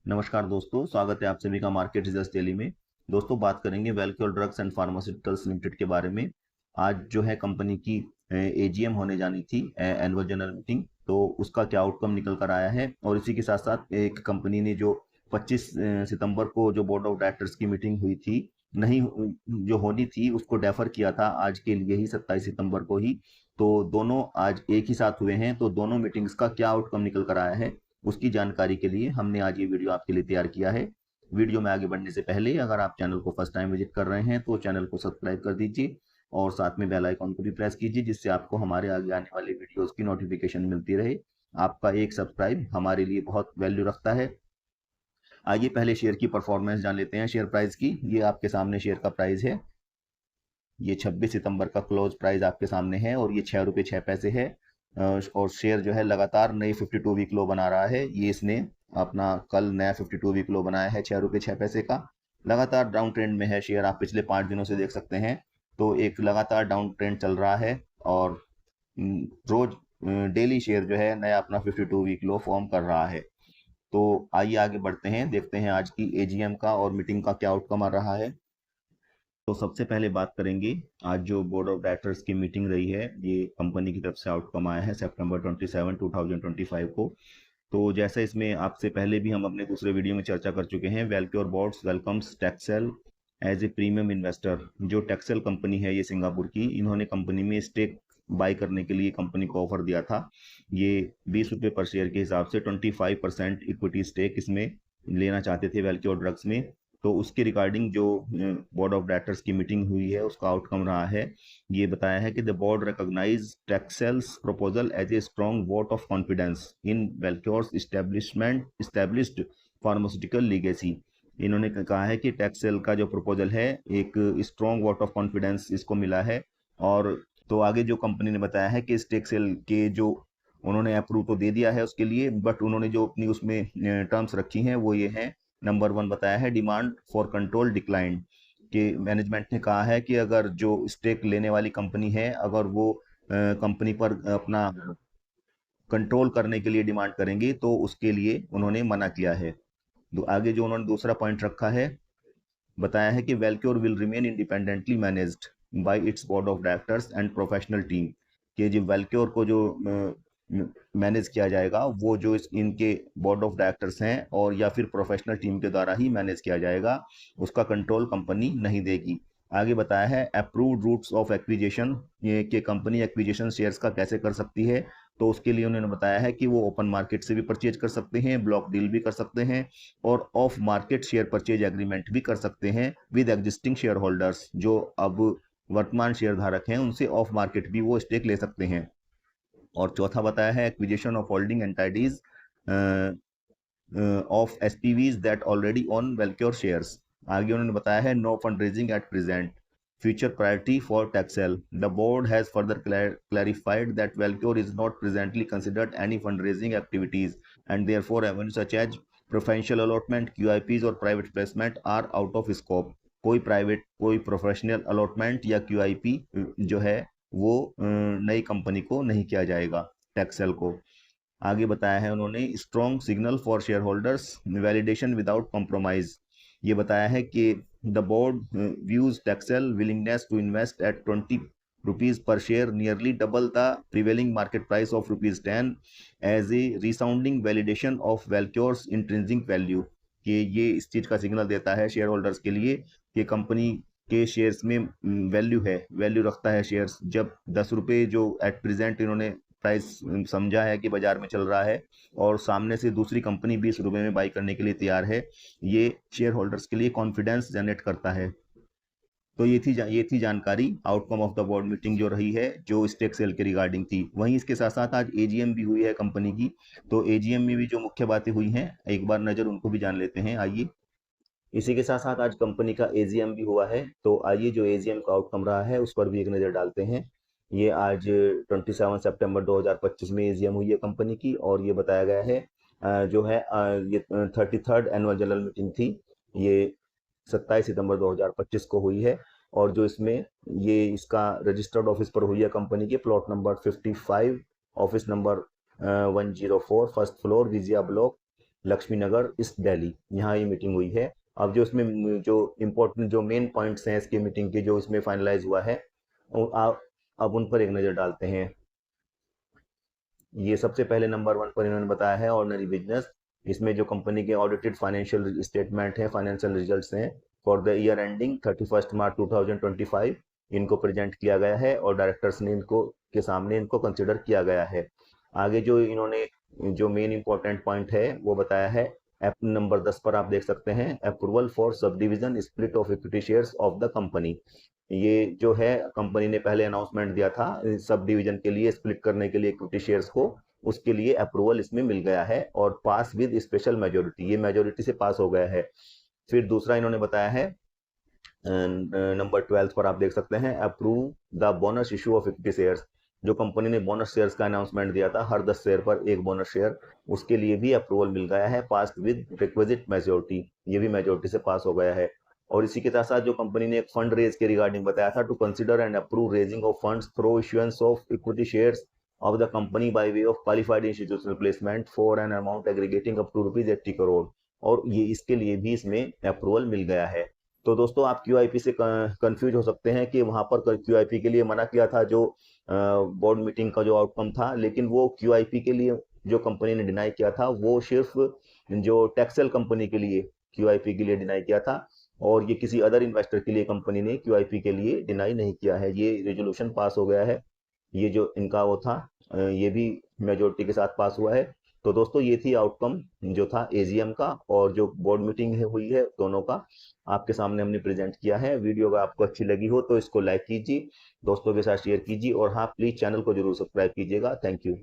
नमस्कार दोस्तों, स्वागत है आप सभी का मार्केट रिजल्ट्स डेली में। दोस्तों, बात करेंगे वेलक्योर ड्रग्स एंड फार्मास्यूटिकल्स लिमिटेड के बारे में। आज जो है कंपनी की एजीएम होने जानी थी, एनुअल जनरल मीटिंग। तो उसका क्या आउटकम निकल कर आया है, और इसी के साथ साथ एक कंपनी ने जो 25 सितंबर को जो बोर्ड ऑफ डायरेक्टर्स की मीटिंग हुई थी, नहीं जो होनी थी उसको डेफर किया था आज के लिए ही, 27 सितंबर को ही। तो दोनों आज एक ही साथ हुए हैं, तो दोनों मीटिंग्स का क्या आउटकम निकल कर आया है उसकी जानकारी के लिए हमने आज ये वीडियो आपके लिए तैयार किया है। वीडियो में आगे बढ़ने से पहले अगर आप चैनल को फर्स्ट टाइम विजिट कर रहे हैं तो चैनल को सब्सक्राइब कर दीजिए और साथ में बेल आइकॉन को भी प्रेस कीजिए, जिससे आपको हमारे आगे आने वाले वीडियोस की नोटिफिकेशन मिलती रहे। आपका एक सब्सक्राइब हमारे लिए बहुत वैल्यू रखता है। आइए पहले शेयर की परफॉर्मेंस जान लेते हैं, शेयर प्राइस की। ये आपके सामने शेयर का प्राइस है। ये 26 सितंबर का क्लोज प्राइस आपके सामने है और ये 6 रुपये 6 पैसे है। और शेयर जो है लगातार नई 52 वीक लो बना रहा है। ये इसने अपना कल नया 52 वीक लो बनाया है 6 रुपये 6 पैसे का। लगातार डाउन ट्रेंड में है शेयर, आप पिछले 5 दिनों से देख सकते हैं। तो एक लगातार डाउन ट्रेंड चल रहा है और रोज डेली शेयर जो है नया अपना 52 वीक लो फॉर्म कर रहा है। तो आइए आगे बढ़ते हैं, देखते हैं आज की एजीएम का और मीटिंग का क्या आउटकम आ रहा है। तो सबसे पहले बात करेंगे, आज जो बोर्ड ऑफ डायरेक्टर्स की मीटिंग रही है, ये कंपनी की तरफ से आउटकम आया है सितंबर 27 2025 को। तो जैसा इसमें आपसे पहले भी हम अपने दूसरे वीडियो में चर्चा कर चुके हैं, Welcure boards welcomes Texel as a premium investor. जो टेक्सेल कंपनी है ये सिंगापुर की, इन्होंने कंपनी में स्टेक बाय करने के लिए कंपनी को ऑफर दिया था। ये 20 रुपये पर शेयर के हिसाब से 25% इक्विटी स्टेक इसमें लेना चाहते थे वेलक्योर ड्रग्स में। तो उसके रिगार्डिंग जो बोर्ड ऑफ डायरेक्टर्स की मीटिंग हुई है उसका आउटकम रहा है। ये बताया है कि the board recognize Texel's proposal as a strong vote of confidence in Welcure's established pharmaceutical legacy. इन्होंने कहा है कि टेक्सेल का जो प्रपोजल है, एक स्ट्रॉन्ग वोट ऑफ कॉन्फिडेंस इसको मिला है। और तो आगे जो कंपनी ने बताया है कि इस टेक्सेल के जो उन्होंने अप्रूव तो दे दिया है उसके लिए, बट उन्होंने जो अपनी उसमें टर्म्स रखी हैं वो ये हैं। नंबर 1 बताया है, डिमांड फॉर कंट्रोल डिक्लाइन। कि मैनेजमेंट ने कहा है कि अगर जो स्टेक लेने वाली कंपनी है, अगर वो कंपनी पर अपना कंट्रोल करने के लिए डिमांड करेंगे तो उसके लिए उन्होंने मना किया है। आगे जो उन्होंने दूसरा पॉइंट रखा है, बताया है कि Welcure will remain independently managed by its board of directors and professional team. कि जो वेलक्योर को जो मैनेज किया जाएगा वो जो इनके बोर्ड ऑफ डायरेक्टर्स हैं और या फिर प्रोफेशनल टीम के द्वारा ही मैनेज किया जाएगा, उसका कंट्रोल कंपनी नहीं देगी। आगे बताया है अप्रूव्ड रूट्स ऑफ एक्विजिशन, ये कि कंपनी एक्विजिशन शेयर्स का कैसे कर सकती है। तो उसके लिए उन्होंने बताया है कि वो ओपन मार्केट से भी परचेज कर सकते हैं, ब्लॉक डील भी कर सकते हैं और of market share purchase agreement भी कर सकते हैं विद एग्जिस्टिंग शेयर होल्डर्स। जो अब वर्तमान शेयर धारक हैं उनसे ऑफ मार्केट भी वो स्टेक ले सकते हैं। और चौथा बताया है acquisition of holding entities of SPVs that already own Welcure shares. आगे उन्होंने बताया है no fund raising at present, future priority for Taxel. The board has further clarified that Velcor is not presently considered any fundraising activities, and therefore avenues such as preferential allotment, QIPs और private placement are out of scope. कोई professional allotment या QIP जो है वो नई company को नहीं किया जाएगा, टैक्सेल को। आगे बताया है उन्होंने strong signal for share holders, validation without compromise. ये बताया है कि the board views Texel willingness to invest at 20 rupees per share, nearly double the prevailing market price of ₹10 as a resounding validation of Welcure's intrinsic value. कि ये इस चीज का signal देता है शेयर होल्डर्स के लिए कि कंपनी के शेयर्स में वैल्यू रखता है शेयर्स। जब 10 रुपये जो एट प्रेजेंट इन्होंने प्राइस समझा है कि बाजार में चल रहा है और सामने से दूसरी कंपनी 20 रुपये में बाई करने के लिए तैयार है, ये शेयर होल्डर्स के लिए कॉन्फिडेंस जनरेट करता है। तो ये थी जानकारी, outcome of the board meeting जो रही है, जो स्टेक सेल के रिगार्डिंग थी। वहीं इसके साथ साथ आज एजीएम भी हुई है कंपनी की। तो एजीएम में भी जो मुख्य बातें हुई हैं, एक बार नजर उनको भी जान लेते हैं। आइए, इसी के साथ साथ आज कंपनी का एजीएम भी हुआ है। तो आइए जो एजीएम का आउटकम रहा है उस पर भी एक नज़र डालते हैं। ये आज 27 सितंबर 2025 में एजीएम हुई है कंपनी की, और ये बताया गया है जो है ये 33rd एनुअल जनरल मीटिंग थी। ये 27 सितंबर 2025 को हुई है। और जो इसमें ये इसका रजिस्टर्ड ऑफिस पर हुई है कंपनी के, plot number 55, office number 104, first floor, Vijaya block, Laxmi Nagar east Delhi, यहाँ ये मीटिंग हुई है। अब जो इसमें जो इम्पोर्टेंट जो मेन पॉइंट्स हैं इसकी मीटिंग के, जो इसमें फाइनलाइज हुआ है, अब उन पर एक नज़र डालते हैं। ये सबसे पहले नंबर 1 पर इन्होंने बताया है ऑर्डिनरी बिजनेस। इसमें जो कंपनी के ऑडिटेड फाइनेंशियल स्टेटमेंट हैं, फाइनेंशियल रिजल्ट्स हैं फॉर द ईयर एंडिंग 31 मार्च 2025, इनको प्रेजेंट किया गया है और डायरेक्टर्स ने इनको के सामने इनको कंसिडर किया गया है। आगे जो इन्होंने जो मेन इंपॉर्टेंट पॉइंट है वो बताया है, नंबर 10 पर आप देख सकते हैं, approval for sub division split of equity shares of the company. ये जो है कंपनी ने पहले अनाउंसमेंट दिया था सब डिवीजन के लिए स्प्लिट करने के लिए इक्विटी शेयर्स को, उसके लिए अप्रूवल इसमें मिल गया है और पास विद स्पेशल मेजोरिटी, ये मेजोरिटी से पास हो गया है। फिर दूसरा इन्होंने बताया है नंबर 12 पर आप देख सकते हैं, approve the bonus issue of equity shares. जो कंपनी ने बोनस शेयर्स का अनाउंसमेंट दिया था, हर 10 शेयर पर एक बोनस शेयर, उसके लिए भी अप्रूवल मिल गया है, पास विद रिक्विजिट मेजोरिटी, ये भी मेजोरिटी से पास हो गया है। और इसी के साथ साथ जो कंपनी ने एक फंड रेज के रिगार्डिंग बताया था, to consider and approve raising of funds through issuance of equity shares of the company by way of qualified institutional placement for an amount aggregating up to ₹80 crore, और ये इसके लिए भी इसमें अप्रूवल मिल गया है। तो दोस्तों आप QIP से कंफ्यूज हो सकते हैं कि वहां पर QIP के लिए मना किया था जो बोर्ड मीटिंग का जो आउटकम था, लेकिन वो QIP के लिए जो कंपनी ने डिनाई किया था वो सिर्फ जो टेक्सटाइल कंपनी के लिए QIP के लिए डिनाई किया था, और ये किसी अदर इन्वेस्टर के लिए कंपनी ने QIP के लिए डिनाई नहीं किया है। ये रेजोल्यूशन पास हो गया है, ये जो इनका वो था ये भी मेजोरिटी के साथ पास हुआ है। तो दोस्तों ये थी आउटकम जो था AGM का, और जो बोर्ड मीटिंग हुई है दोनों का आपके सामने हमने प्रेजेंट किया है। वीडियो अगर आपको अच्छी लगी हो तो इसको लाइक कीजिए, दोस्तों के साथ शेयर कीजिए, और हाँ प्लीज चैनल को जरूर सब्सक्राइब कीजिएगा। Thank you.